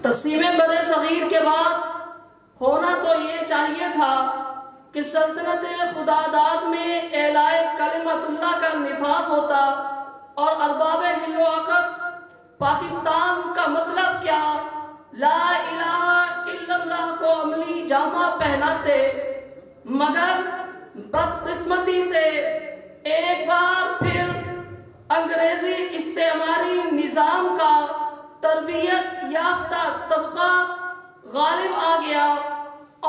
تقسیم بر صغیر کے بعد ہونا تو یہ چاہیے تھا کہ سلطنت خدا داد میں اعلائے کلمت اللہ کا نفاذ ہوتا اور ارباب حل و عقد پاکستان کا مطلب کیا لا الہ الا اللہ کو عملی جامہ پہناتے، مگر بدقسمتی سے ایک بار پھر انگریزی استعماری نظام کا تربیت یافتہ طبقہ غالب آ گیا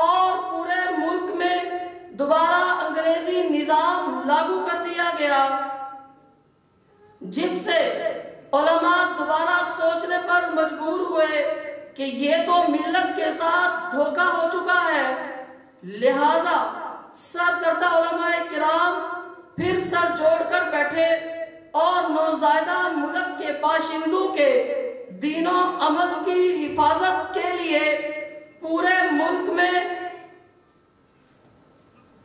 اور پورے ملک میں دوبارہ انگریزی نظام لاگو کر دیا گیا، جس سے علماء دوبارہ سوچنے پر مجبور ہوئے کہ یہ تو ملت کے ساتھ دھوکہ ہو چکا ہے، لہٰذا سرکردہ علماء کرام پھر سر جوڑ کر بیٹھے اور نوزائیدہ ملک کے باشندوں کے دین و عمل کی حفاظت کے لیے پورے ملک میں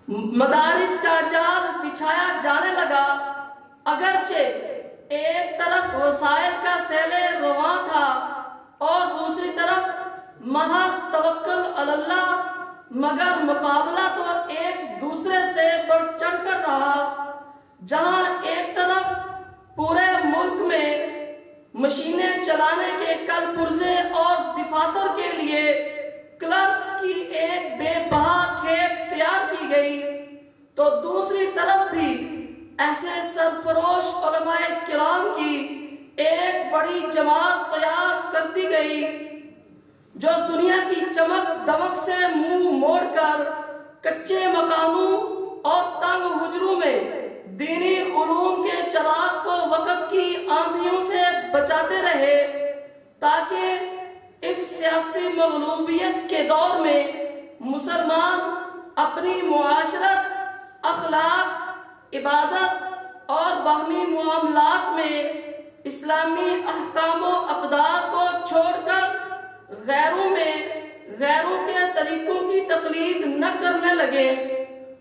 مدارس کا جال بچھایا جانے لگا۔ اگرچہ ایک طرف وسائل کا سیل رواں تھا اور دوسری طرف محض توکل علی اللہ، مگر مقابلہ تو ایک دوسرے سے بڑھ چڑھ کر رہا۔ جہاں ایک طرف پورے ملک میں مشینیں چلانے کے کل پرزے اور دفاتر کے لیے کلرکس کی ایک بے بہا کھیپ تیار کی گئی، تو دوسری طرف بھی ایسے سرفروش علماء کرام کی ایک بڑی جماعت تیار کر دی گئی جو دنیا کی چمک دمک سے منہ موڑ کر کچے مکانوں اور تنگ حجروں میں دینی علوم کے چراغ کو وقت کی آندھیوں سے بچاتے رہے، تاکہ اس سیاسی مغلوبیت کے دور میں مسلمان اپنی معاشرت، اخلاق، عبادت اور باہمی معاملات میں اسلامی احکام و اقدار کو چھوڑ کر غیروں کے طریقوں کی تقلید نہ کرنے لگے،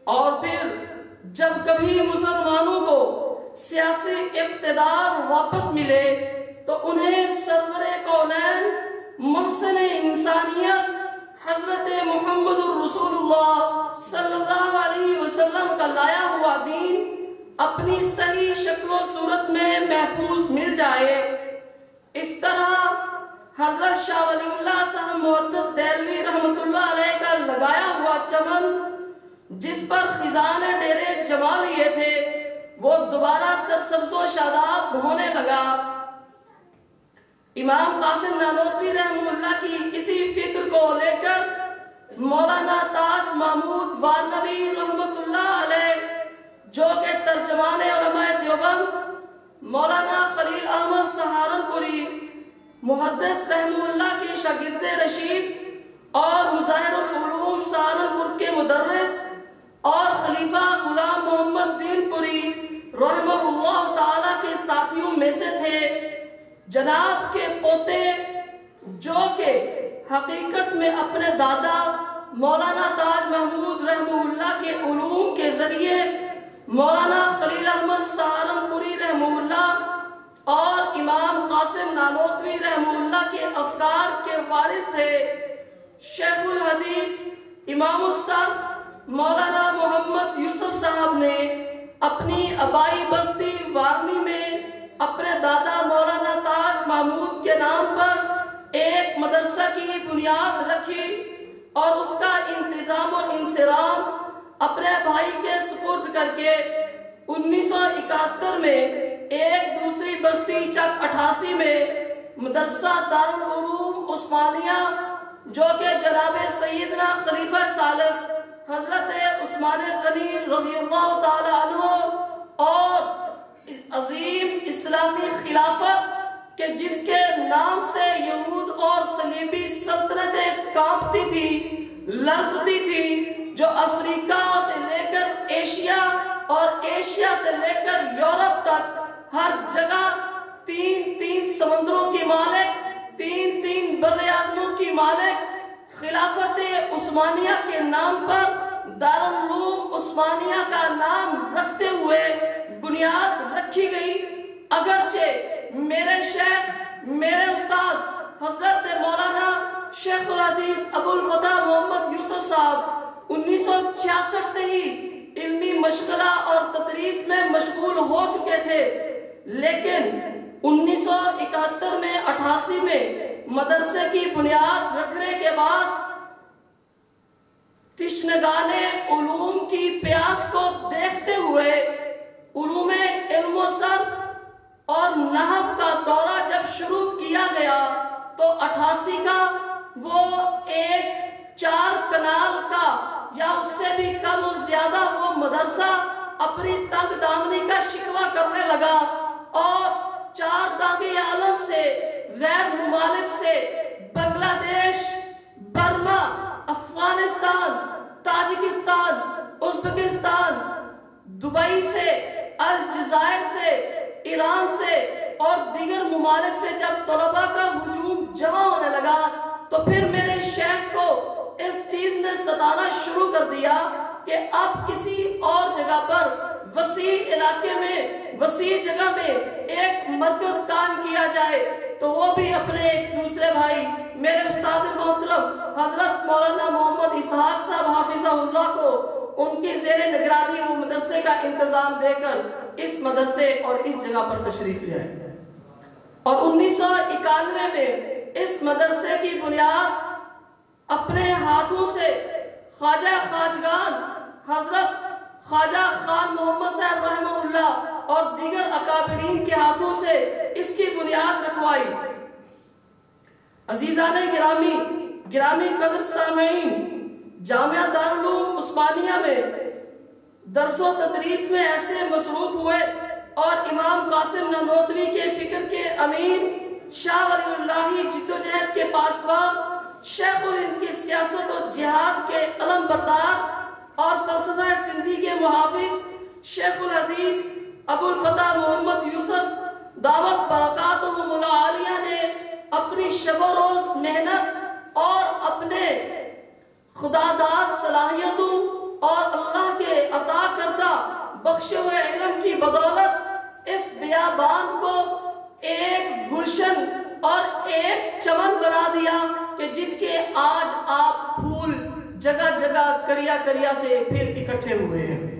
اور پھر جب کبھی مسلمانوں کو سیاسی اقتدار واپس ملے تو انہیں سرور کونین، محسن انسانیت حضرت محمد الرسول اللہ صلی اللہ علیہ وسلم کا لایا ہوا دین اپنی صحیح شکل و صورت میں محفوظ مل جائے۔ اس طرح حضرت شاہ ولی اللہ صاحب محدث دہلوی رحمت اللہ علیہ کا لگایا ہوا چمن، جس پر خزان ڈیرے جما لیے تھے، وہ دوبارہ سرسبز و شاداب ہونے لگا۔ امام قاسم نانوتوی رحمہ اللہ کی اسی فکر کو لے کر مولانا تاج محمود وارنوی رحمت اللہ علیہ، جو کہ ترجمان علماء دیوبند، مولانا خلیل احمد سہارنپوری محدث رحمہ اللہ کے شاگرد رشید اور مظاہر العلوم سہارنپور کے مدرس، اور خلیفہ غلام محمد دین پوری رحمہ اللہ تعالیٰ کے ساتھیوں میں سے تھے، جناب کے پوتے جو کہ حقیقت میں اپنے دادا مولانا تاج محمود رحمہ اللہ کے علوم کے ذریعے مولانا خلیل احمد سہارنپوری رحمہ اللہ اور امام قاسم نانوتوی رحمہ اللہ کے افکار کے وارث تھے۔ شیخ الحدیث امام الصف مولانا محمد یوسف صاحب نے اپنی آبائی بستی وارنی میں اپنے دادا مولانا تاج محمود کے نام پر ایک مدرسہ کی بنیاد رکھی اور اس کا انتظام و انصرام اپنے بھائی کے سپرد کر کے 1971 میں ایک دوسری بستی چک 88 میں مدرسہ دارالعلوم عثمانیہ، جو کہ جناب سیدنا خلیفہ ثالث حضرت عثمان غنی رضی اللہ تعالی عنہ اور عظیم اسلامی خلافت کہ جس کے نام سے یہود اور صلیبی سلطنتیں کانپتی تھی، لرزتی تھی، جو افریقہ سے لے کر ایشیا اور ایشیا سے لے کر یورپ تک ہر جگہ تین سمندروں کی مالک، تین بر اعظموں کی مالک، خلافت عثمانیہ کے نام پر دارالعلوم عثمانیہ کا نام رکھتے ہوئے بنیاد رکھی گئی۔ اگرچہ میرے شیخ، میرے استاذ حضرت مولانا شیخ الحدیث ابو الفتح محمد یوسف صاحب 1966 سے ہی علمی مشغلہ اور تدریس میں مشغول ہو چکے تھے، لیکن 1971 میں 88 میں مدرسے کی بنیاد رکھنے کے بعد تشنگان علوم کی پیاس کو دیکھتے ہوئے علوم علم و صرف اور نحو کا دورہ جب شروع کیا گیا تو 88 کا وہ ایک 4 کنال کا یا اس سے بھی کم و زیادہ وہ مدرسہ اپنی تنگ دامنی کا شکوہ کرنے لگا اور 4 دانگی عالم سے، غیر ممالک سے، بنگلہ دیش، Burma, Afghanistan, Tajikistan, Uzbekistan, Dubai سے، الجزائر سے، ایران سے اور دیگر ممالک سے جب طلباء کا ہجوم جمع ہونے لگا تو پھر میرے شیخ کو اس چیز نے ستانا شروع کر دیا کہ اب کسی اور جگہ پر وسیع علاقے میں، وسیع جگہ میں ایک مرکز قائم کیا جائے، تو وہ بھی اپنے ایک دوسرے بھائی میرے استاد محترم حضرت مولانا محمد اسحاق صاحب حافظہ اللہ کو ان کی زیر نگرانی وہ مدرسے کا انتظام دے کر اس مدرسے اور اس جگہ پر تشریف لے آئے، اور 1991 میں اس مدرسے کی بنیاد اپنے ہاتھوں سے خواجہ خواجگان حضرت خواجہ خان محمد صاحب رحمہ اللہ اور دیگر اکابرین کے ہاتھوں سے اس کی بنیاد رکھوائی۔ عزیزان گرامی قدر سامعین، جامعہ دارالعلوم عثمانیہ میں درس و تدریس میں ایسے مصروف ہوئے اور امام قاسم نانوتوی کے فکر کے امین، شاہ ولی اللہ جد و جہد کے پاسبان، شیخ الہند کی سیاست و جہاد کے علم بردار اور فلسفہ سندھی کے محافظ شیخ الحدیث ابو الفتح محمد یوسف دعوت برکاتہم العالیہ نے اپنی شب و روز محنت اور اپنے خداداد صلاحیتوں اور اللہ کے عطا کردہ بخشے ہوئے علم کی بدولت اس بیابان کو ایک گلشن اور ایک چمن بنا دیا کہ جس کے آج آپ پھول جگہ جگہ کریا سے پھر اکٹھے ہوئے ہیں۔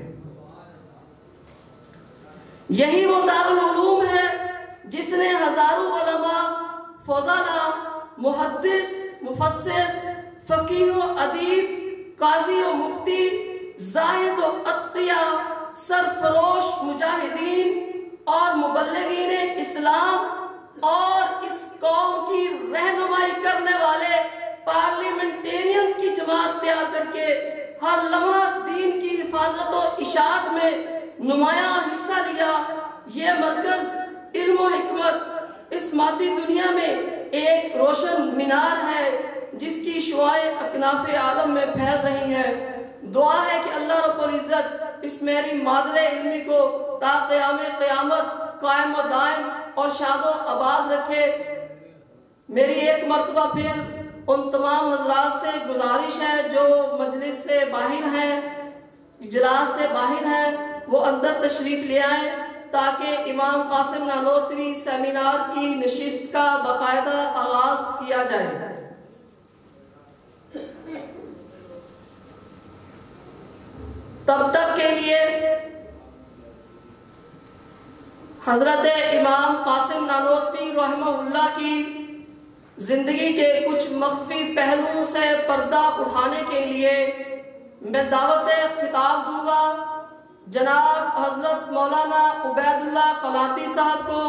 یہی وہ دارالعلوم ہے جس نے ہزاروں علماء، فضلاء، محدث، مفسر، فقیہ و ادیب، قاضی و مفتی، زاہد و اتقیاء، سرفروش مجاہدین اور مبلغین اسلام اور اس قوم کی رہنمائی کرنے والے پارلیمنٹیرینز کی جماعت تیار کر کے ہر لمحہ دین کی حفاظت و اشاعت میں نمایاں حصہ لیا۔ یہ مرکز علم و حکمت اس مادی دنیا میں ایک روشن مینار ہے جس کی شعاعیں اکناف عالم میں پھیل رہی ہیں۔ دعا ہے کہ اللہ رب العزت اس میری مادر علمی کو تا قیام قیامت قائم و دائم اور شاد و آباد رکھے۔ میری ایک مرتبہ پھر ان تمام حضرات سے گزارش ہے جو مجلس سے باہر ہیں، اجلاس سے باہر ہیں، وہ اندر تشریف لے آئیں تاکہ امام قاسم نانوتوی سیمینار کی نشست کا باقاعدہ آغاز کیا جائے۔ تب تک کے لیے حضرت امام قاسم نانوتوی رحمہ اللہ کی زندگی کے کچھ مخفی پہلوؤں سے پردہ اٹھانے کے لیے میں دعوت خطاب دوں گا جناب حضرت مولانا عبید اللہ قلاتی صاحب کو،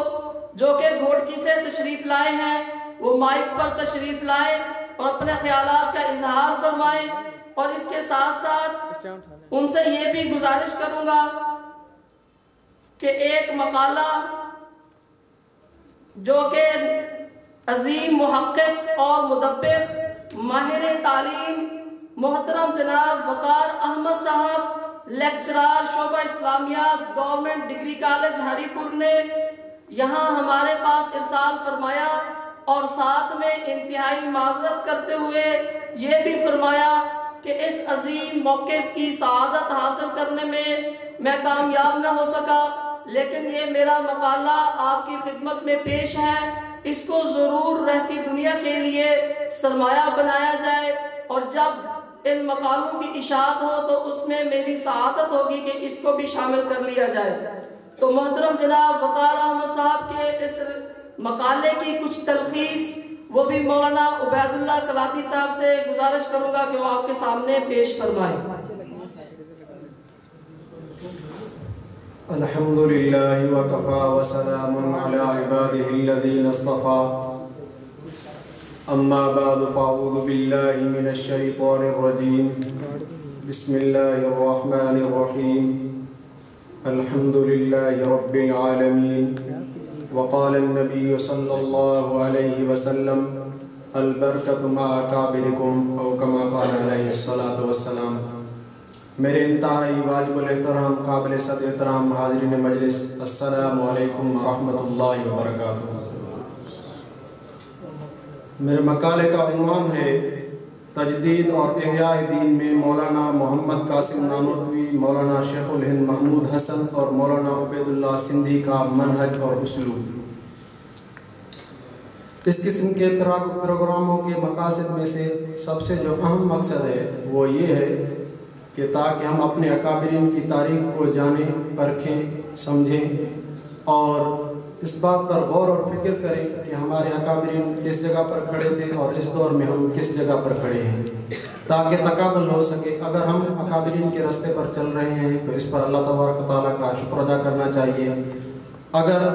جو کہ گھوڑکی سے تشریف لائے ہیں۔ وہ مائک پر تشریف لائے اور اپنے خیالات کا اظہار فرمائیں، اور اس کے ساتھ ساتھ ان سے یہ بھی گزارش کروں گا کہ ایک مقالہ جو کہ عظیم محقق اور مدبر ماہر تعلیم محترم جناب وقار احمد صاحب لیکچرار شعبہ اسلامیات گورنمنٹ ڈگری کالج ہری پور نے یہاں ہمارے پاس ارسال فرمایا، اور ساتھ میں انتہائی معذرت کرتے ہوئے یہ بھی فرمایا کہ اس عظیم موقع کی سعادت حاصل کرنے میں کامیاب نہ ہو سکا، لیکن یہ میرا مقالہ آپ کی خدمت میں پیش ہے اس کو ضرور رہتی دنیا کے لیے سرمایہ بنایا جائے، اور جب ان مقالوں کی اشاعت ہو تو اس میں میری سعادت ہوگی کہ اس کو بھی شامل کر لیا جائے۔ تو محترم جناب وقار احمد صاحب کے اس مقالے کی کچھ تلخیص وہ بھی مولانا عبید اللہ کلاتی صاحب سے گزارش کروں گا کہ وہ آپ کے سامنے پیش فرمائیں۔ الحمدللہ وکفا وسلام علی عبادہ الذین اصطفى، اما بعد فاعوذ باللہ من الشیطان الرجیم، بسم اللہ الرحمن الرحیم، الحمدللہ رب العالمین، وقال النبی صلی اللہ علیہ وسلم البرکۃ مع اکابرکم، او کما قال علیہ الصلاۃ والسلام۔ میرے انتہائی واجب الاحترام قابل صد احترام حاضرین مجلس، السلام علیکم ورحمۃ اللہ وبرکاتہ۔ میرے مقالے کا عنوان ہے تجدید اور احیاء دین میں مولانا محمد قاسم نانوتوی، مولانا شیخ الہند محمود حسن اور مولانا عبید اللہ سندھی کا منہج اور اسلوب۔ اس قسم کے پروگراموں کے مقاصد میں سے سب سے جو اہم مقصد ہے وہ یہ ہے کہ تاکہ ہم اپنے اکابرین کی تاریخ کو جانیں، پرکھیں، سمجھیں اور اس بات پر غور اور فکر کریں کہ ہمارے اکابرین کس جگہ پر کھڑے تھے اور اس دور میں ہم کس جگہ پر کھڑے ہیں، تاکہ تقابل ہو سکے۔ اگر ہم اکابرین کے راستے پر چل رہے ہیں تو اس پر اللہ تبارک و تعالیٰ کا شکر ادا کرنا چاہیے، اگر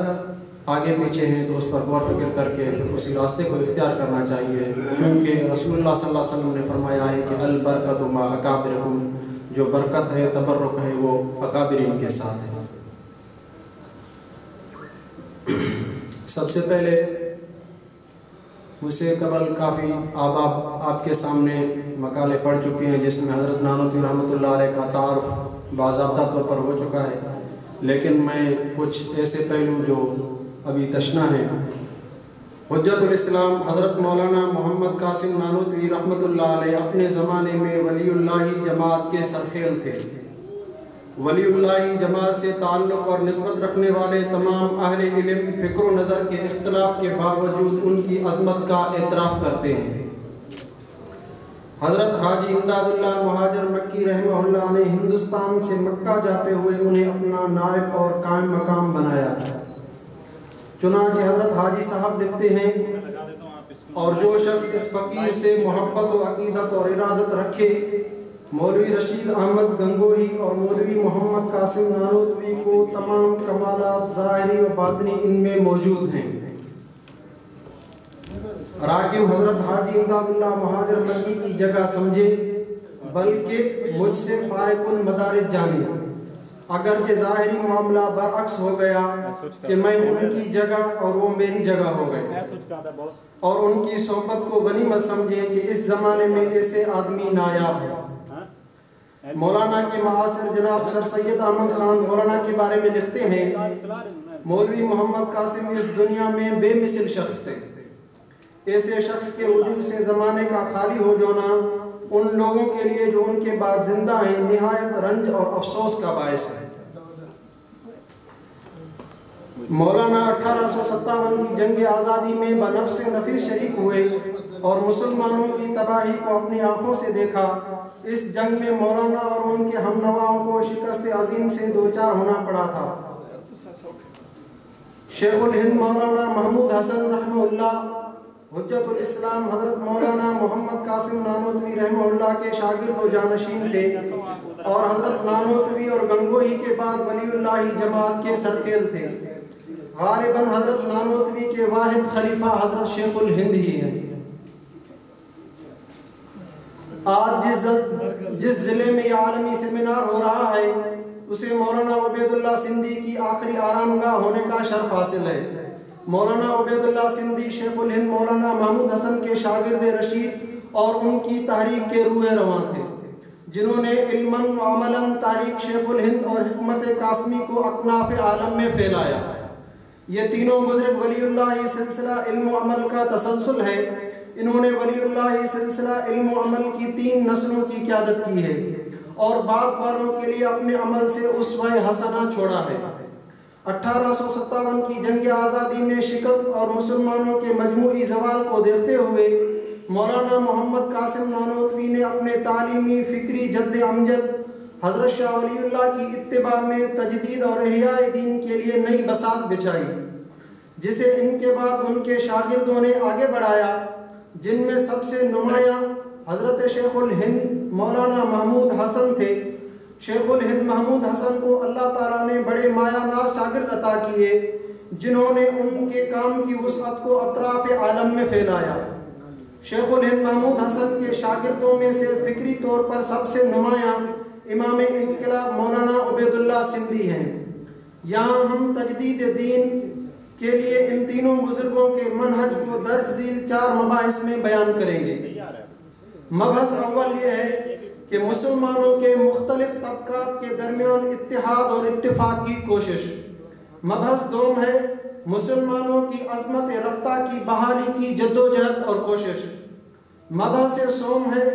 آگے پیچھے ہیں تو اس پر غور فکر کر کے پھر اسی راستے کو اختیار کرنا چاہیے، کیونکہ رسول اللہ صلی اللہ علیہ وسلم نے فرمایا ہے کہ البرکۃ مع اکابرکم، جو برکت ہے، تبرک ہے، وہ اکابرین کے ساتھ ہے۔ سب سے پہلے مجھ سے قبل کافی آباب آپ کے سامنے مقالے پڑھ چکے ہیں جس میں حضرت نانوتوی رحمۃ اللہ علیہ کا تعارف باضابطہ طور پر ہو چکا ہے، لیکن میں کچھ ایسے پہلو جو ابھی تشنا ہیں۔ حجت الاسلام حضرت مولانا محمد قاسم نانوتوی رحمۃ اللہ علیہ اپنے زمانے میں ولی اللہ جماعت کے سرخیل تھے۔ ولی اللہ جماعت سے تعلق اور نسبت رکھنے والے تمام اہل علم فکر و نظر کے اختلاف کے باوجود ان کی عظمت کا اعتراف کرتے ہیں۔ حضرت حاجی امداد اللہ مہاجر مکی رحمہ اللہ نے ہندوستان سے مکہ جاتے ہوئے انہیں اپنا نائب اور قائم مقام بنایا تھا۔ چنانچہ حضرت حاجی صاحب لکھتے ہیں، اور جو شخص اس فقیر سے محبت و عقیدت اور ارادت رکھے، مولوی رشید احمد گنگوہی اور مولوی محمد قاسم نانوتوی کو تمام کمالات ظاہری و باطنی ان میں موجود ہیں۔ راکم حضرت حاجی امداد اللہ مہاجر مکی کی جگہ سمجھے، بلکہ مجھ سے فائق المدارج جانے، اگرچہ ظاہری معاملہ برعکس ہو گیا کہ میں ان کی جگہ اور وہ میری جگہ ہو گئے، اور ان کی صحبت کو غنیمت سمجھے کہ اس زمانے میں ایسے آدمی نایاب ہیں۔ مولانا کے معاصر جناب سر سید احمد خان مولانا کے بارے میں لکھتے ہیں، مولوی محمد قاسم اس دنیا میں بے مثل شخص تھے۔ ایسے شخص کے وجود سے زمانے کا خالی ہو جانا ان لوگوں کے لیے جو ان کے بعد زندہ ہیں نہایت رنج اور افسوس کا باعث ہے۔ مولانا 1857 کی جنگ آزادی میں بنفس نفیس شریک ہوئے اور مسلمانوں کی تباہی کو اپنی آنکھوں سے دیکھا۔ اس جنگ میں مولانا اور ان کے ہم نواؤں کو شکست عظیم سے دوچار ہونا پڑا تھا۔ شیخ الہند مولانا محمود حسن رحمہ اللہ، حجت الاسلام حضرت مولانا محمد قاسم نانوتوی رحمہ اللہ کے شاگرد و جانشین تھے، اور حضرت نانوتوی اور گنگوہی کے بعد ولی اللہ جماعت کے سرخیل تھے۔ غالباً حضرت نانوتوی کے واحد خلیفہ حضرت شیخ الہند ہی ہیں۔ آج جس ضلع میں یہ عالمی سیمینار ہو رہا ہے اسے مولانا عبید اللہ سندھی کی آخری آرامگاہ ہونے کا شرف حاصل ہے۔ مولانا عبید اللہ سندھی شیخ الہند مولانا محمود حسن کے شاگرد رشید اور ان کی تحریک کے روح رواں تھے، جنہوں نے علماً و عملاً تاریخ شیخ الہند اور حکمت قاسمی کو اکناف عالم میں پھیلایا۔ یہ تینوں بزرگ ولی اللہ سلسلہ علم و عمل کا تسلسل ہے۔ انہوں نے ولی اللہ سلسلہ علم و عمل کی 3 نسلوں کی قیادت کی ہے اور بعد والوں کے لیے اپنے عمل سے اسوہ حسنہ چھوڑا ہے۔ 1857 کی جنگ آزادی میں شکست اور مسلمانوں کے مجموعی زوال کو دیکھتے ہوئے مولانا محمد قاسم نانوتوی نے اپنے تعلیمی فکری جد امجد حضرت شاہ ولی اللہ کی اتباع میں تجدید اور احیاء دین کے لیے نئی بساط بچھائی، جسے ان کے بعد ان کے شاگردوں نے آگے بڑھایا، جن میں سب سے نمایاں حضرت شیخ الہند مولانا محمود حسن تھے۔ شیخ الہند محمود حسن کو اللہ تعالیٰ نے بڑے مایہ ناز شاگرد عطا کیے، جنہوں نے ان کے کام کی وسعت کو اطراف عالم میں پھیلایا۔ شیخ الہند محمود حسن کے شاگردوں میں سے فکری طور پر سب سے نمایاں امام انقلاب مولانا عبید اللہ سندھی ہیں۔ یہاں ہم تجدید دین کے لیے ان تینوں بزرگوں کے منہج کو درج ذیل 4 مباحث میں بیان کریں گے۔ مبحث اول یہ ہے کہ مسلمانوں کے مختلف طبقات کے درمیان اتحاد اور اتفاق کی کوشش۔ مبحث دوم ہے مسلمانوں کی عظمت رفتہ کی بحالی کی جدوجہد اور کوشش۔ مبحث سوم ہے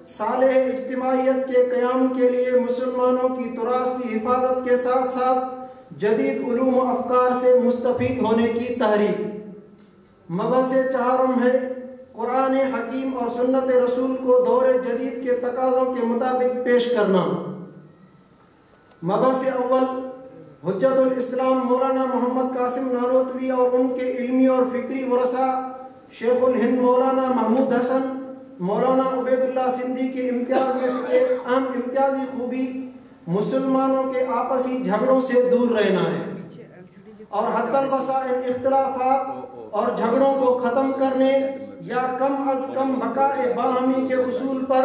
صالح اجتماعیت کے قیام کے لیے مسلمانوں کی تراث کی حفاظت کے ساتھ ساتھ جدید علوم و افکار سے مستفید ہونے کی تحریک۔ مبحث چہارم ہے قرآن حکیم اور سنت رسول کو دور جدید کے تقاضوں کے مطابق پیش کرنا۔ مبحث اول حجت الاسلام مولانا محمد قاسم نانوتوی اور ان کے علمی اور فکری ورثہ شیخ الہند مولانا محمود حسن مولانا عبید اللہ سندھی کے امتیاز میں سے ایک اہم امتیازی خوبی مسلمانوں کے آپسی جھگڑوں سے دور رہنا ہے اور حتی البسا ان اختلافات اور جھگڑوں کو ختم کرنے یا کم از کم بقائے باہمی کے اصول پر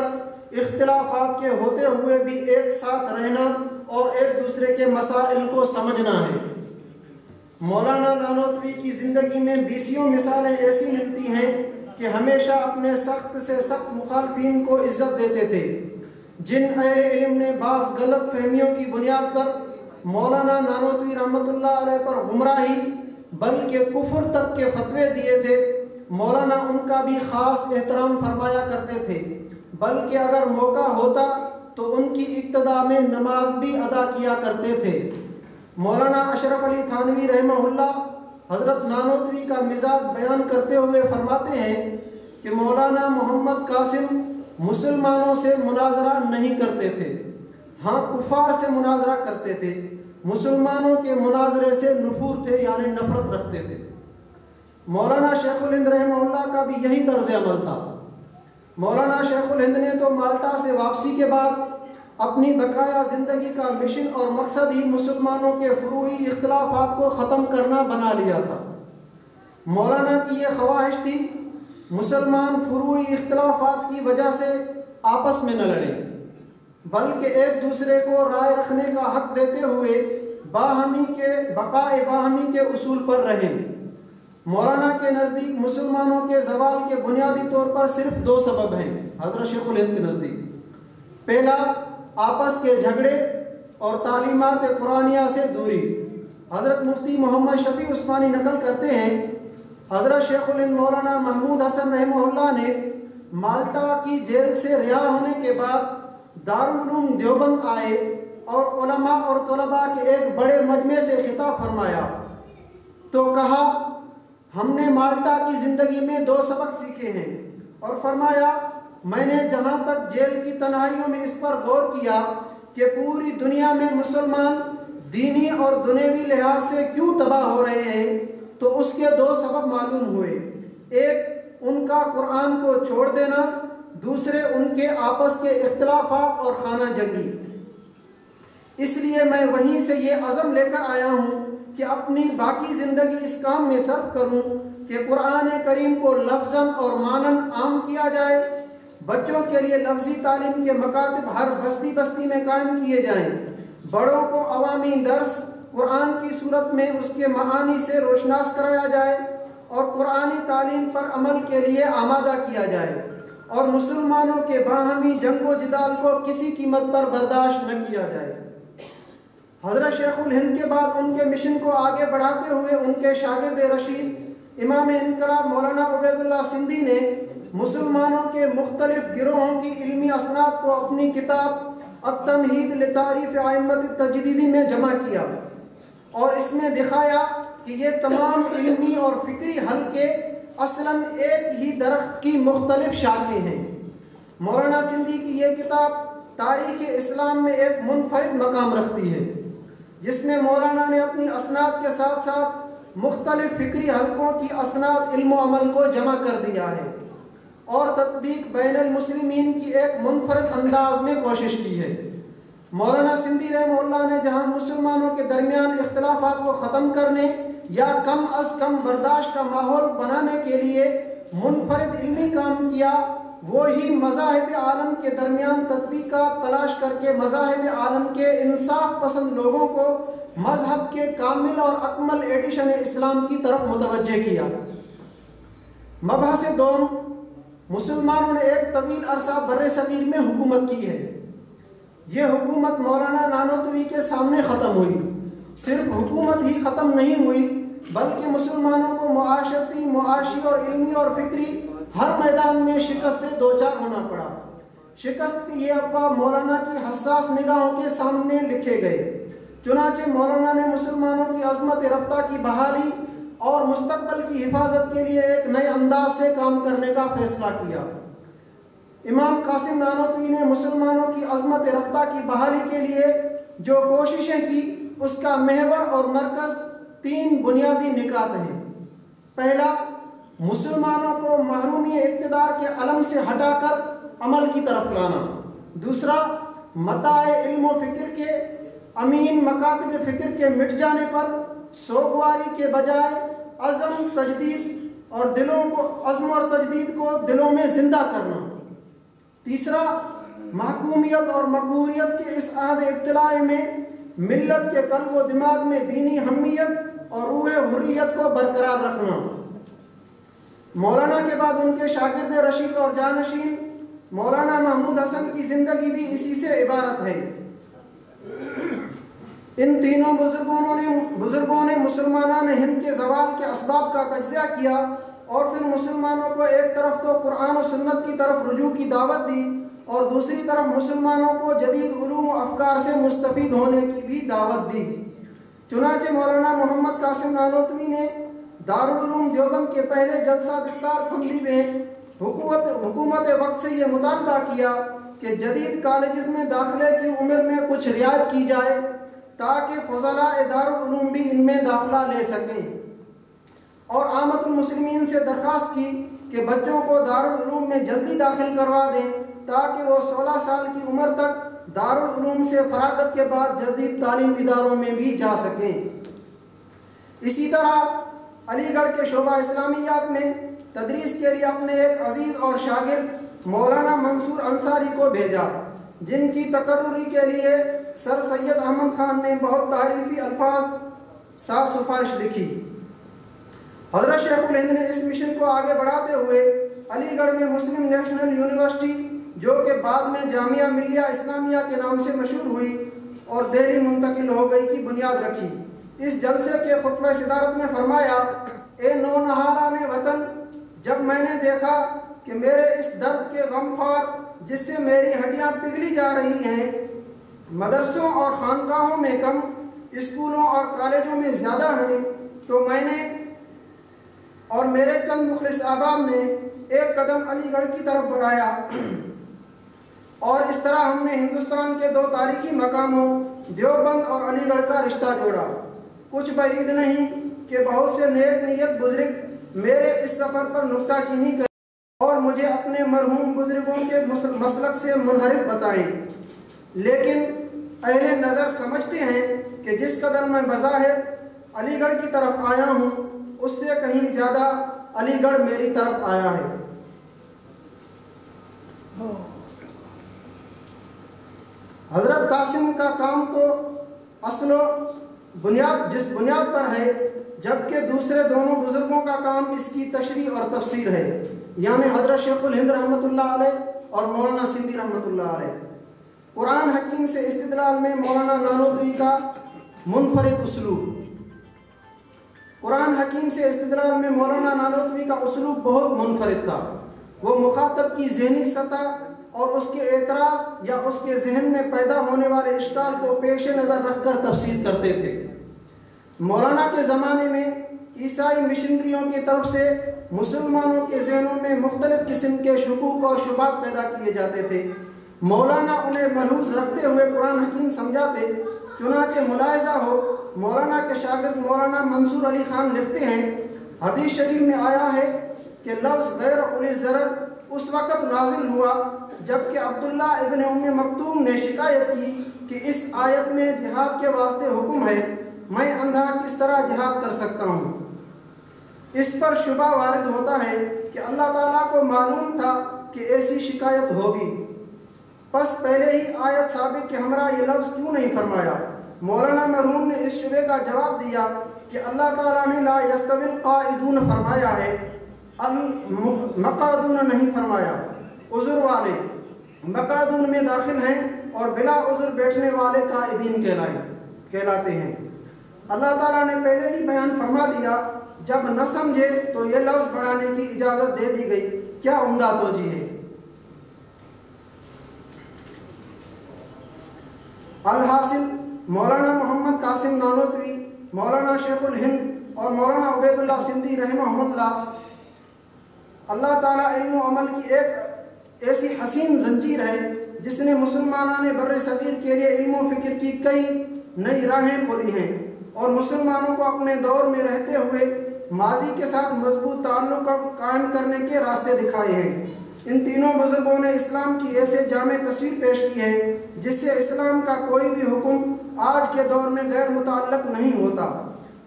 اختلافات کے ہوتے ہوئے بھی ایک ساتھ رہنا اور ایک دوسرے کے مسائل کو سمجھنا ہے۔ مولانا نانوتوی کی زندگی میں بیسیوں مثالیں ایسی ملتی ہیں کہ ہمیشہ اپنے سخت سے سخت مخالفین کو عزت دیتے تھے۔ جن اہل علم نے بعض غلط فہمیوں کی بنیاد پر مولانا نانوتوی رحمۃ اللہ علیہ پر گمراہی بلکہ کفر تک کے فتوے دیے تھے، مولانا ان کا بھی خاص احترام فرمایا کرتے تھے، بلکہ اگر موقع ہوتا تو ان کی ابتدا میں نماز بھی ادا کیا کرتے تھے۔ مولانا اشرف علی تھانوی رحمہ اللہ حضرت نانوتوی کا مزاج بیان کرتے ہوئے فرماتے ہیں کہ مولانا محمد قاسم مسلمانوں سے مناظرہ نہیں کرتے تھے، ہاں کفار سے مناظرہ کرتے تھے، مسلمانوں کے مناظرے سے نفور تھے یعنی نفرت رکھتے تھے۔ مولانا شیخ الہند رحمہ اللہ کا بھی یہی طرز عمل تھا۔ مولانا شیخ الہند نے تو مالٹا سے واپسی کے بعد اپنی بقایا زندگی کا مشن اور مقصد ہی مسلمانوں کے فروعی اختلافات کو ختم کرنا بنا لیا تھا۔ مولانا کی یہ خواہش تھی مسلمان فروعی اختلافات کی وجہ سے آپس میں نہ لڑیں، بلکہ ایک دوسرے کو رائے رکھنے کا حق دیتے ہوئے بقائے باہمی کے اصول پر رہیں۔ مولانا کے نزدیک مسلمانوں کے زوال کے بنیادی طور پر صرف 2 سبب ہیں حضرت شیخ الہند کے نزدیک۔ پہلا آپس کے جھگڑے اور تعلیمات قرآنیہ سے دوری۔ حضرت مفتی محمد شفیع عثمانی نقل کرتے ہیں حضرت شیخ الہند مولانا محمود حسن رحمہ اللہ نے مالٹا کی جیل سے رہا ہونے کے بعد دارالعلوم دیوبند آئے اور علماء اور طلباء کے ایک بڑے مجمع سے خطاب فرمایا تو کہا ہم نے مالٹا کی زندگی میں 2 سبق سیکھے ہیں، اور فرمایا میں نے جہاں تک جیل کی تنہائیوں میں اس پر غور کیا کہ پوری دنیا میں مسلمان دینی اور دنیوی لحاظ سے کیوں تباہ ہو رہے ہیں تو اس کے 2 سبب معلوم ہوئے، ایک ان کا قرآن کو چھوڑ دینا، دوسرے ان کے آپس کے اختلافات اور خانہ جنگی۔ اس لیے میں وہیں سے یہ عزم لے کر آیا ہوں کہ اپنی باقی زندگی اس کام میں صرف کروں کہ قرآن کریم کو لفظاً اور معناً عام کیا جائے، بچوں کے لیے لفظی تعلیم کے مکاتب ہر بستی بستی میں قائم کیے جائیں، بڑوں کو عوامی درس قرآن کی صورت میں اس کے معانی سے روشناس کرایا جائے اور قرآنی تعلیم پر عمل کے لیے آمادہ کیا جائے، اور مسلمانوں کے باہمی جنگ و جدال کو کسی قیمت پر برداشت نہ کیا جائے۔ حضرت شیخ الہند کے بعد ان کے مشن کو آگے بڑھاتے ہوئے ان کے شاگرد رشید امام انقلاب مولانا عبید اللہ سندھی نے مسلمانوں کے مختلف گروہوں کی علمی اسناد کو اپنی کتاب التمہید لتعریف ائمۃ التجدید میں جمع کیا۔ اور اس میں دکھایا کہ یہ تمام علمی اور فکری حلقے اصلاً ایک ہی درخت کی مختلف شاخیں ہیں۔ مولانا سندھی کی یہ کتاب تاریخ اسلام میں ایک منفرد مقام رکھتی ہے، جس میں مولانا نے اپنی اسناد کے ساتھ ساتھ مختلف فکری حلقوں کی اسناد علم و عمل کو جمع کر دیا ہے اور تطبیق بین المسلمین کی ایک منفرد انداز میں کوشش کی ہے۔ مولانا سندھی رحمہ اللہ نے جہاں مسلمانوں کے درمیان اختلافات کو ختم کرنے یا کم از کم برداشت کا ماحول بنانے کے لیے منفرد علمی کام کیا، وہی مذاہب عالم کے درمیان تطبیقات تلاش کر کے مذاہب عالم کے انصاف پسند لوگوں کو مذہب کے کامل اور اکمل ایڈیشن اسلام کی طرف متوجہ کیا۔ مبحث دوم، مسلمانوں نے ایک طویل عرصہ بر صغیر میں حکومت کی ہے۔ یہ حکومت مولانا نانوتوی کے سامنے ختم ہوئی۔ صرف حکومت ہی ختم نہیں ہوئی بلکہ مسلمانوں کو معاشرتی، معاشی اور علمی اور فکری ہر میدان میں شکست سے دوچار ہونا پڑا۔ شکست کے یہ ابواب مولانا کی حساس نگاہوں کے سامنے لکھے گئے۔ چنانچہ مولانا نے مسلمانوں کی عظمت رفتہ کی بحالی اور مستقبل کی حفاظت کے لیے ایک نئے انداز سے کام کرنے کا فیصلہ کیا۔ امام قاسم نانوتوی نے مسلمانوں کی عظمت رفتہ کی بحالی کے لیے جو کوششیں کی، اس کا محور اور مرکز 3 بنیادی نکات ہیں۔ پہلا، مسلمانوں کو محرومی اقتدار کے علم سے ہٹا کر عمل کی طرف لانا۔ دوسرا، متاع علم و فکر کے امین مکاتب فکر کے مٹ جانے پر سوگواری کے بجائے عزم اور تجدید کو دلوں میں زندہ کرنا۔ تیسرا، محکومیت اور مقبولیت کے اس عہد ابتلاء میں ملت کے قلب و دماغ میں دینی حمیت اور روح حریت کو برقرار رکھنا۔ مولانا کے بعد ان کے شاگرد رشید اور جانشین مولانا محمود حسن کی زندگی بھی اسی سے عبارت ہے۔ ان تینوں بزرگوں نے مسلمانان ہند کے زوال کے اسباب کا تجزیہ کیا اور پھر مسلمانوں کو ایک طرف تو قرآن و سنت کی طرف رجوع کی دعوت دی اور دوسری طرف مسلمانوں کو جدید علوم و افکار سے مستفید ہونے کی بھی دعوت دی۔ چنانچہ مولانا محمد قاسم نانوتوی نے دارالعلوم دیوبند کے پہلے جلسہ دستار بندی میں حکومت وقت سے یہ مطالبہ کیا کہ جدید کالجز میں داخلے کی عمر میں کچھ رعایت کی جائے تاکہ فضلاء دارالعلوم بھی ان میں داخلہ لے سکیں، اور عامت المسلمین سے درخواست کی کہ بچوں کو دارالعلوم میں جلدی داخل کروا دیں تاکہ وہ 16 سال کی عمر تک دارالعلوم سے فراغت کے بعد جدید تعلیم اداروں میں بھی جا سکیں۔ اسی طرح علی گڑھ کے شعبہ اسلامیات میں تدریس کے لیے اپنے ایک عزیز اور شاگرد مولانا منصور انصاری کو بھیجا، جن کی تقرری کے لیے سر سید احمد خان نے بہت تعریفی الفاظ ساتھ سفارش لکھی۔ حضرت شیخ الہند نے اس مشن کو آگے بڑھاتے ہوئے علی گڑھ میں مسلم نیشنل یونیورسٹی، جو کہ بعد میں جامعہ ملیہ اسلامیہ کے نام سے مشہور ہوئی اور دہلی منتقل ہو گئی، کی بنیاد رکھی۔ اس جلسے کے خطبہ صدارت میں فرمایا، اے نونہاران وطن، جب میں نے دیکھا کہ میرے اس درد کے غمخوار جس سے میری ہڈیاں پگھلی جا رہی ہیں مدرسوں اور خانقاہوں میں کم، اسکولوں اور کالجوں میں زیادہ ہیں، تو میں نے اور میرے چند مخلص احباب نے ایک قدم علی گڑھ کی طرف بڑھایا، اور اس طرح ہم نے ہندوستان کے 2 تاریخی مقاموں دیوبند اور علی گڑھ کا رشتہ جوڑا۔ کچھ بعید نہیں کہ بہت سے نیک نیت بزرگ میرے اس سفر پر نکتہ چینی کریں اور مجھے اپنے مرحوم بزرگوں کے مسلک سے منحرف بتائیں، لیکن اہل نظر سمجھتے ہیں کہ جس قدر میں بظاہر علی گڑھ کی طرف آیا ہوں، اس سے کہیں زیادہ علی گڑھ میری طرف آیا ہے۔ حضرت قاسم کا کام تو اصل و جس بنیاد پر ہے، جبکہ دوسرے دونوں بزرگوں کا کام اس کی تشریح اور تفسیر ہے، یعنی حضرت شیخ الہند رحمۃ اللہ علیہ اور مولانا سندھی رحمۃ اللہ علیہ۔ قرآن حکیم سے استدلال میں مولانا نانوتوی کا منفرد اسلوب۔ قرآن حکیم سے استدلال میں مولانا نانوتوی کا اسلوب بہت منفرد تھا۔ وہ مخاطب کی ذہنی سطح اور اس کے اعتراض یا اس کے ذہن میں پیدا ہونے والے اشکال کو پیش نظر رکھ کر تفسیر کرتے تھے۔ مولانا کے زمانے میں عیسائی مشنریوں کی طرف سے مسلمانوں کے ذہنوں میں مختلف قسم کے شکوک اور شبہات پیدا کیے جاتے تھے۔ مولانا انہیں ملحوظ رکھتے ہوئے قرآن حکیم سمجھاتے، چنانچہ ملاحظہ ہو مولانا کے شاگرد مولانا منصور علی خان لکھتے ہیں، حدیث شریف میں آیا ہے کہ لفظ غیر اولی الضرر اس وقت نازل ہوا جبکہ عبداللہ ابن ام مکتوم نے شکایت کی کہ اس آیت میں جہاد کے واسطے حکم ہے، میں اندھا کس طرح جہاد کر سکتا ہوں؟ اس پر شبہ وارد ہوتا ہے کہ اللہ تعالیٰ کو معلوم تھا کہ ایسی شکایت ہوگی، پس پہلے ہی آیت سابق کے ہمراہ یہ لفظ کیوں نہیں فرمایا؟ مولانا مرحوم نے اس شبے کا جواب دیا کہ اللہ تعالیٰ نے لا یستوی القاعدون فرمایا ہے، المقعدون نہیں فرمایا۔ عذر والے مقعدون میں داخل ہیں اور بلا عذر بیٹھنے والے قائدین کہلاتے ہیں۔ اللہ تعالیٰ نے پہلے ہی بیان فرما دیا، جب نہ سمجھے تو یہ لفظ بڑھانے کی اجازت دے دی گئی۔ کیا عمدہ توجہ ہے! الحاصل مولانا محمد قاسم نانوتوی، مولانا شیخ الہند اور مولانا عبید اللہ سندھی رحمہ اللہ، اللہ تعالیٰ علم و عمل کی ایک ایسی حسین زنجیر ہے جس نے مسلمانان بر صغیر کے لیے علم و فکر کی کئی نئی راہیں کھولی ہیں اور مسلمانوں کو اپنے دور میں رہتے ہوئے ماضی کے ساتھ مضبوط تعلق قائم کرنے کے راستے دکھائے ہیں۔ ان تینوں بزرگوں نے اسلام کی ایسے جامع تصویر پیش کی ہے جس سے اسلام کا کوئی بھی حکم آج کے دور میں غیر متعلق نہیں ہوتا،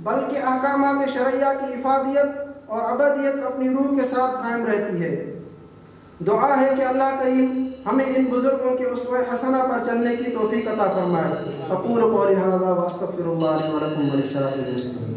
بلکہ احکامات شرعیہ کی افادیت اور ابدیت اپنی روح کے ساتھ قائم رہتی ہے۔ دعا ہے کہ اللہ کریم ہمیں ان بزرگوں کے اسوہ حسنہ پر چلنے کی توفیق عطا فرمائے۔ اقول قولی ھذا واستغفر اللہ لی ولکم ولسائر المسلمین۔